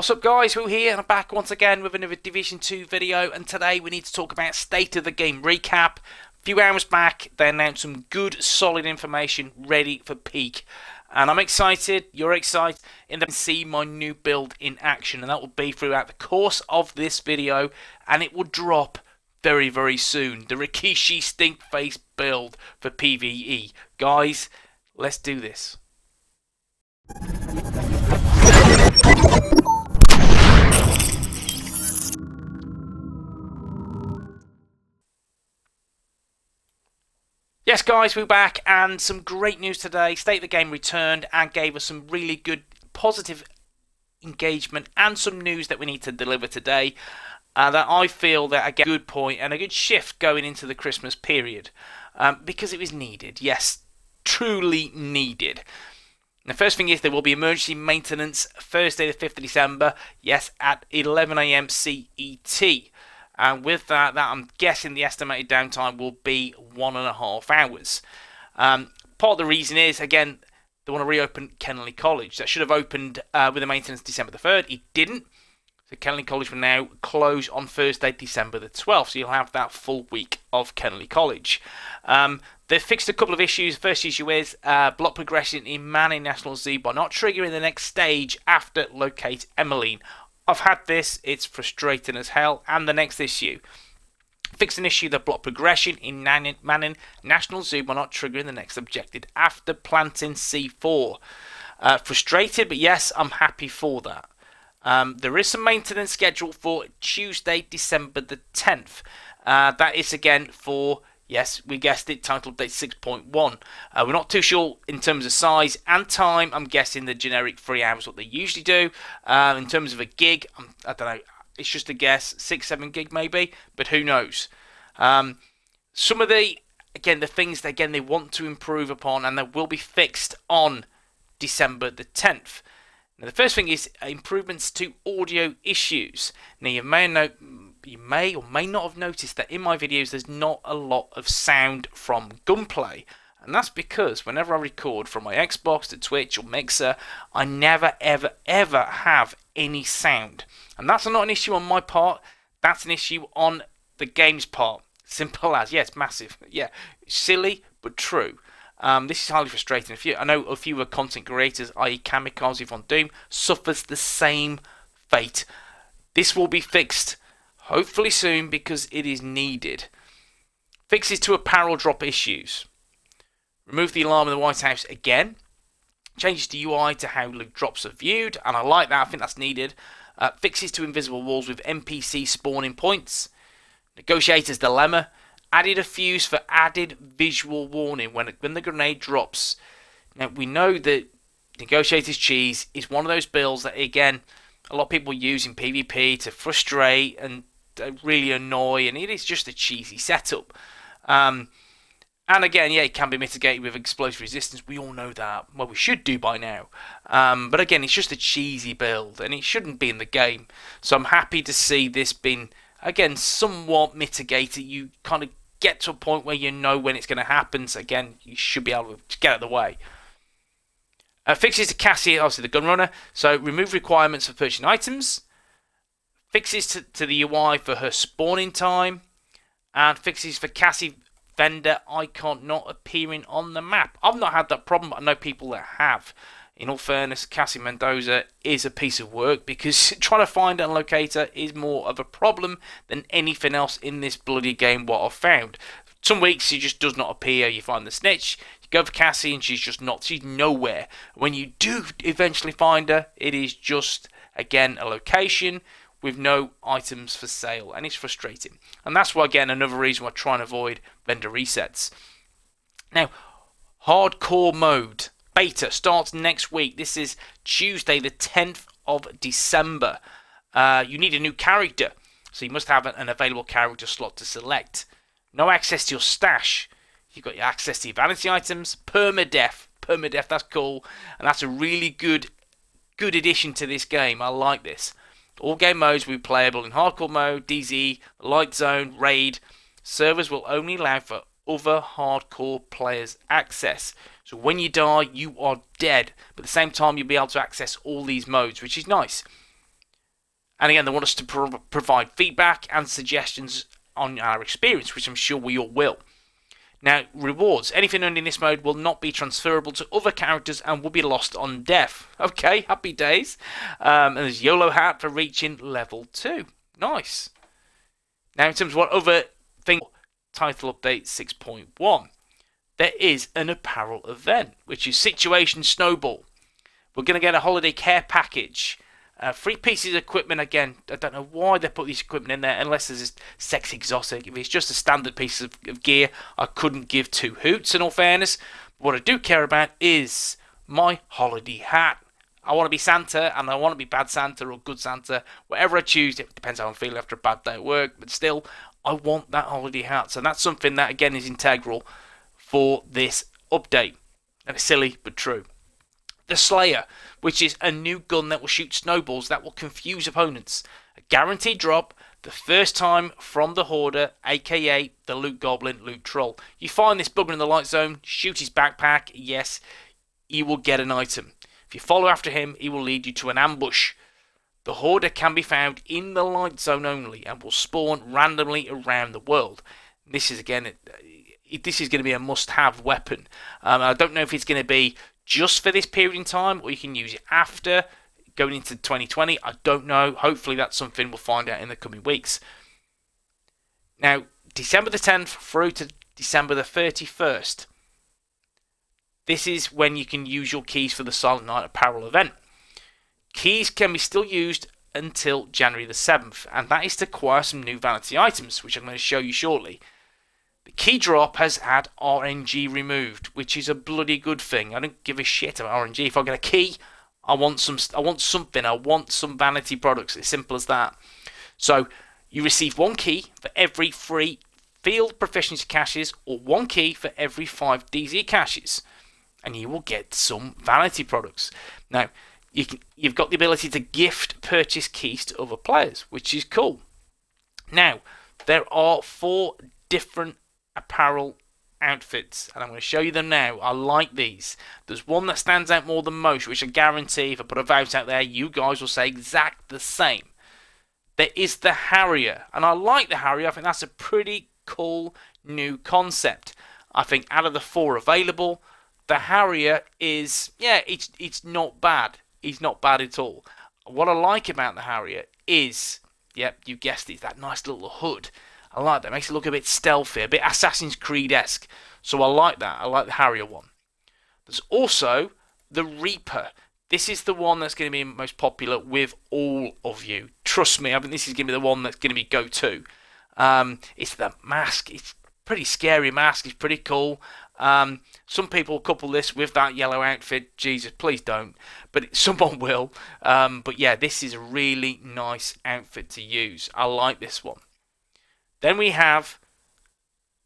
What's up guys, Woo here, and I'm back once again with another Division 2 video, and today we need to talk about State of the Game recap. A few hours back, they announced some good, solid information ready for peak. And I'm excited, you're excited, and then see my new build in action, and that will be throughout the course of this video, and it will drop very, very soon. The Rikishi Stinkface build for PvE. Guys, let's do this. Yes guys, we're back, and some great news today. State of the Game returned and gave us some really good positive engagement and some news that we need to deliver today. That I feel that a good point and a good shift going into the Christmas period. Because it was needed. Yes, truly needed. The first thing is there will be emergency maintenance Thursday the 5th of December. Yes, at 11 AM CET. And with that, I'm guessing the estimated downtime will be 1.5 hours. Part of the reason is, again, they want to reopen Kennelly College. That should have opened with the maintenance December the 3rd. It didn't. So Kennelly College will now close on Thursday, December the 12th. So you'll have that full week of Kennelly College. They've fixed a couple of issues. First issue is block progression in Manning National Zoo by not triggering the next stage after Locate Emmeline. I've had this, it's frustrating as hell. And the next issue. Fix an issue that block progression in Manning National Zoo by not triggering the next objective after planting C4. Frustrated, but yes, I'm happy for that. There is some maintenance scheduled for Tuesday, December the 10th. That is again for, yes, we guessed it, title update 6.1. We're not too sure in terms of size and time. I'm guessing the generic 3 hours what they usually do. In terms of a gig, I don't know. It's just a guess, 6-7 gig maybe, but who knows? Some of the things that they want to improve upon, and that will be fixed on December the 10th. Now, the first thing is improvements to audio issues. Now, you may or may not have noticed that in my videos there's not a lot of sound from gunplay. And that's because whenever I record from my Xbox to Twitch or Mixer, I never, ever, ever have any sound. And that's not an issue on my part, that's an issue on the game's part. Simple as, yes, massive. Yeah, silly, but true. This is highly frustrating. I know a few content creators, i.e. Kamikaze from Doom, suffers the same fate. This will be fixed, hopefully soon, because it is needed. Fixes to apparel drop issues. Remove the alarm in the White House again. Changes the UI to how loot drops are viewed, and I like that, I think that's needed. Fixes to invisible walls with NPC spawning points. Negotiators Dilemma. Added a fuse for added visual warning when the grenade drops. Now, we know that Negotiators Cheese is one of those builds that, again, a lot of people use in PvP to frustrate and really annoy, and it is just a cheesy setup. And again, yeah, it can be mitigated with explosive resistance. We all know that. Well, we should do by now. But again, it's just a cheesy build, and it shouldn't be in the game. So I'm happy to see this being, again, somewhat mitigated. You kind of get to a point where you know when it's going to happen. So again, you should be able to get out of the way. Fixes to Cassie, obviously the gunrunner. So remove requirements for purchasing items. Fixes to the UI for her spawning time. And fixes for Cassie vendor icon not appearing on the map. I've not had that problem, but I know people that have. In all fairness, Cassie Mendoza is a piece of work because trying to find a locator is more of a problem than anything else in this bloody game what I've found. Some weeks she just does not appear, you find the snitch, you go for Cassie and she's nowhere. When you do eventually find her, it is just, again, a location with no items for sale, and it's frustrating. And that's why, again, another reason why I try and avoid vendor resets. Now, hardcore mode beta starts next week. This is Tuesday the 10th of December. You need a new character, so you must have an available character slot to select. No access to your stash. You've got your access to your vanity items. Permadeath, that's cool, and that's a really good addition to this game. I like this. All game modes will be playable in hardcore mode, DZ, light zone, raid. Servers will only allow for other hardcore players access. So when you die, you are dead. But at the same time, you'll be able to access all these modes, which is nice. And again, they want us to provide feedback and suggestions on our experience, which I'm sure we all will. Now, rewards. Anything earned in this mode will not be transferable to other characters and will be lost on death. Okay, happy days. And there's YOLO hat for reaching level 2. Nice. Now, in terms of what other things, title update 6.1, there is an apparel event, which is Situation Snowball. We're going to get a holiday care package. 3 pieces of equipment. Again, I don't know why they put this equipment in there unless there's sex exotic. If it's just a standard piece of gear, I couldn't give 2 hoots in all fairness. But what I do care about is my holiday hat. I want to be Santa, and I want to be bad Santa or good Santa. Whatever I choose, it depends how I'm feeling after a bad day at work. But still, I want that holiday hat. So that's something that, again, is integral for this update. And it's silly, but true. The Slayer, which is a new gun that will shoot snowballs that will confuse opponents. A guaranteed drop the first time from the Hoarder, aka the Loot Goblin, Loot Troll. You find this bugger in the light zone, shoot his backpack, yes, you will get an item. If you follow after him, he will lead you to an ambush. The Hoarder can be found in the light zone only and will spawn randomly around the world. This is, again, this is going to be a must-have weapon. I don't know if it's going to be just for this period in time, or you can use it after, going into 2020. I don't know. Hopefully that's something we'll find out in the coming weeks. Now, December the 10th through to December the 31st. This is when you can use your keys for the Silent Night Apparel event. Keys can be still used until January the 7th, and that is to acquire some new vanity items, which I'm going to show you shortly. The key drop has had RNG removed, which is a bloody good thing. I don't give a shit about RNG. If I get a key, I want something. I want some vanity products. It's simple as that. So you receive 1 key for every 3 field proficiency caches, or 1 key for every 5 DZ caches, and you will get some vanity products. Now, you've got the ability to gift purchase keys to other players, which is cool. Now, there are 4 different apparel outfits, and I'm going to show you them now. I like these. There's one that stands out more than most, which I guarantee if I put a vote out there, you guys will say exact the same. There is the Harrier, and I like the Harrier. I think that's a pretty cool new concept. I think out of the 4 available, the Harrier is, yeah, it's not bad. It's not bad at all. What I like about the Harrier is, yep, you guessed it, that nice little hood. I like that. It makes it look a bit stealthy, a bit Assassin's Creed-esque. So I like that. I like the Harrier one. There's also the Reaper. This is the one that's going to be most popular with all of you. Trust me, I think this is going to be the one that's going to be go-to. It's the mask. It's a pretty scary mask. It's pretty cool. Some people couple this with that yellow outfit. Jesus, please don't. But someone will. But yeah, this is a really nice outfit to use. I like this one. Then we have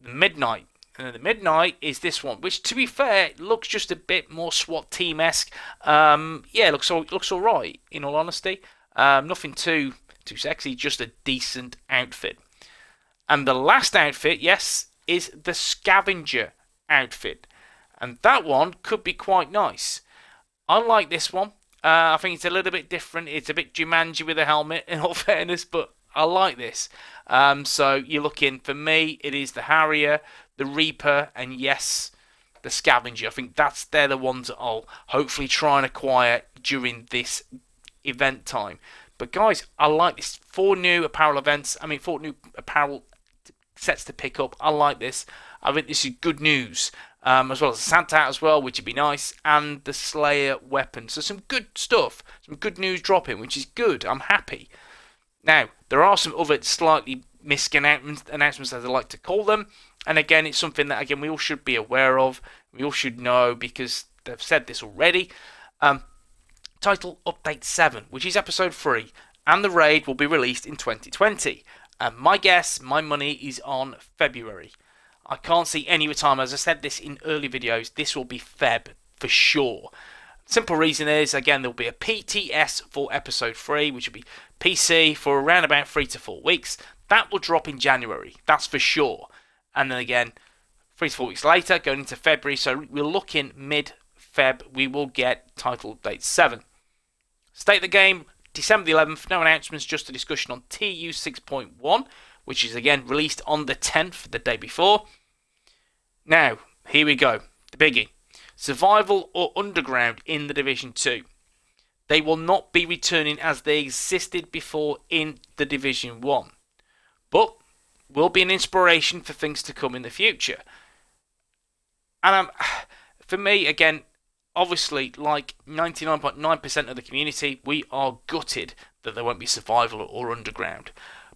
the Midnight. And the Midnight is this one, which, to be fair, looks just a bit more SWAT team-esque. Yeah, it looks all right, in all honesty. Nothing too sexy, just a decent outfit. And the last outfit, yes, is the Scavenger Outfit. And that one could be quite nice. I like this one. I think it's a little bit different. It's a bit Jumanji with a helmet, in all fairness, but I like this. So you're looking, for me, it is the Harrier, the Reaper, and yes, the Scavenger. I think they're the ones that I'll hopefully try and acquire during this event time. But guys, I like this. 4 new apparel events. 4 new apparel sets to pick up. I like this. I think this is good news. As well as the Santa hat as well, which would be nice, and the Slayer weapon. So some good stuff. Some good news dropping, which is good. I'm happy. Now, there are some other slightly missed announcements, as I like to call them. And again, it's something that, again, we all should be aware of. We all should know because they've said this already. Title Update 7, which is Episode 3. And the raid will be released in 2020. And my guess, my money is on February. I can't see any other time. As I said this in early videos, this will be Feb for sure. Simple reason is, again, there will be a PTS for Episode 3, which will be PC for around about 3 to 4 weeks. That will drop in January, that's for sure. And then again, 3 to 4 weeks later, going into February, so we're looking mid-Feb, we will get Title Update 7. State of the game, December the 11th, no announcements, just a discussion on TU 6.1, which is again released on the 10th, the day before. Now, here we go. The biggie. Survival or Underground in the Division 2. They will not be returning as they existed before in the Division 1. But will be an inspiration for things to come in the future. And for me, again, obviously, like 99.9% of the community, we are gutted that there won't be Survival or Underground.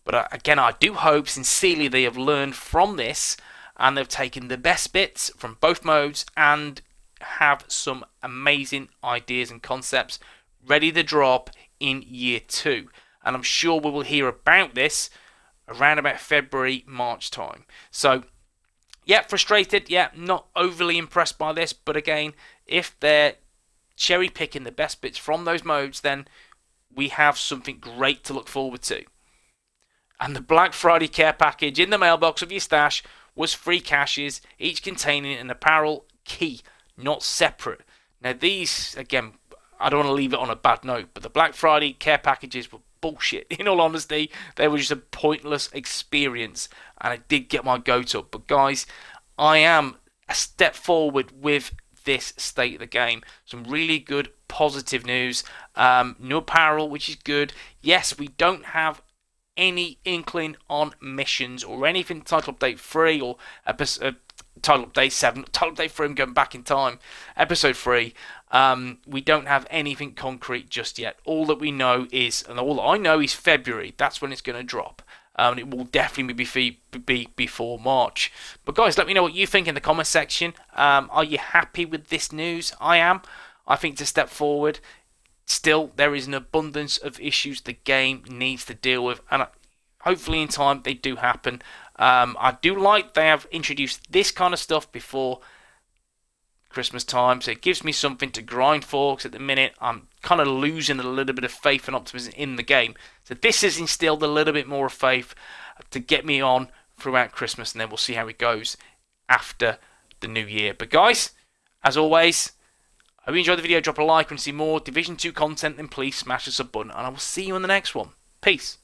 But again, I do hope sincerely they have learned from this and they've taken the best bits from both modes and have some amazing ideas and concepts ready to drop in year 2. And I'm sure we will hear about this around about February, March time. So, yeah, frustrated. Yeah, not overly impressed by this. But again, if they're cherry picking the best bits from those modes, then we have something great to look forward to. And the Black Friday care package in the mailbox of your stash was 3 caches, each containing an apparel key, not separate. Now these, again, I don't want to leave it on a bad note, but the Black Friday care packages were bullshit. In all honesty, they were just a pointless experience, and I did get my goat up. But guys, I am a step forward with this state of the game. Some really good positive news. New apparel, which is good. Yes, we don't have any inkling on missions or anything title update 3 or title update 7, title update 3, I'm going back in time, episode 3. We don't have anything concrete just yet. All that we know is, and all that I know is February. That's when it's going to drop. And it will definitely be before March. But guys, let me know what you think in the comment section. Are you happy with this news? I am. I think it's a step forward. Still, there is an abundance of issues the game needs to deal with, and hopefully in time they do happen. I do like they have introduced this kind of stuff before Christmas time, so it gives me something to grind for, because at the minute I'm kind of losing a little bit of faith and optimism in the game. So this has instilled a little bit more of faith to get me on throughout Christmas, and then we'll see how it goes after the new year. But guys, as always, I hope you enjoyed the video. Drop a like and see more Division 2 content, then please smash the sub button, and I will see you in the next one. Peace.